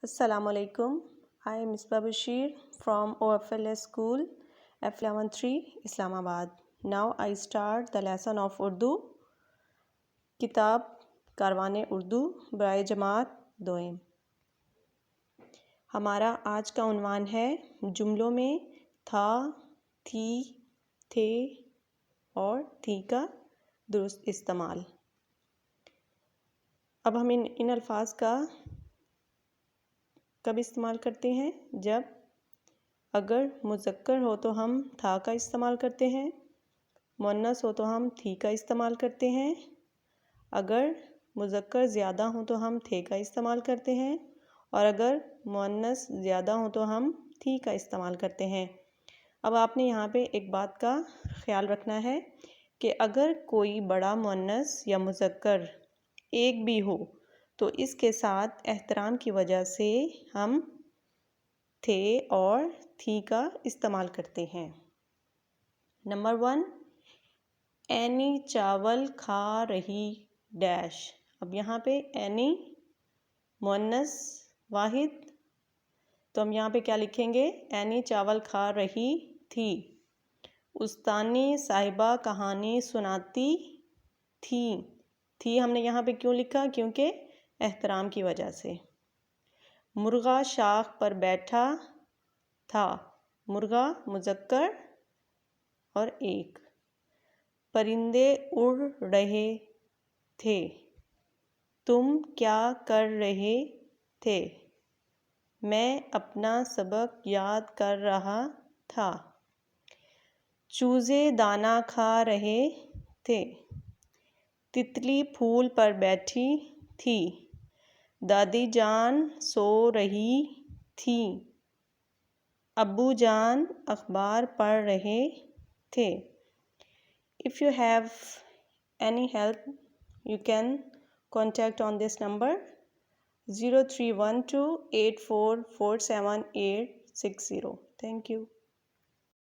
Assalamu alaikum. I am Misbah Bashir from OFLS School, F113, Islamabad. Now I start the lesson of Urdu. کتاب کاروان اردو برائے جماعت دوئم. ہمارا آج کا عنوان ہے جملوں میں تھا، تھی، تھے اور تھی کا درست استعمال. اب ہم ان الفاظ کا کب استعمال کرتے ہیں؟ جب اگر مذکر ہو تو ہم تھا کا استعمال کرتے ہیں، مؤنث ہو تو ہم تھی کا استعمال کرتے ہیں، اگر مذکر زیادہ ہوں تو ہم تھے کا استعمال کرتے ہیں، اور اگر مؤنث زیادہ ہوں تو ہم تھی کا استعمال کرتے ہیں. اب آپ نے یہاں پہ ایک بات کا خیال رکھنا ہے کہ اگر کوئی بڑا مؤنث یا مذکر ایک بھی ہو تو اس کے ساتھ احترام کی وجہ سے ہم تھے اور تھی کا استعمال کرتے ہیں. نمبر 1، اینی چاول کھا رہی ڈیش. اب یہاں پہ اینی مؤنث واحد، تو ہم یہاں پہ کیا لکھیں گے؟ اینی چاول کھا رہی تھی. استانی صاحبہ کہانی سناتی تھی. تھی ہم نے یہاں پہ کیوں لکھا؟ کیونکہ احترام کی وجہ سے. مرغا شاخ پر بیٹھا تھا. مرغا مذکر اور ایک. پرندے اڑ رہے تھے. تم کیا کر رہے تھے؟ میں اپنا سبق یاد کر رہا تھا. چوزے دانہ کھا رہے تھے. تتلی پھول پر بیٹھی تھی. دادی جان سو رہی تھی. ابو جان اخبار پڑھ رہے تھے. If you have any help, you can contact on this number 031284478860. Thank you.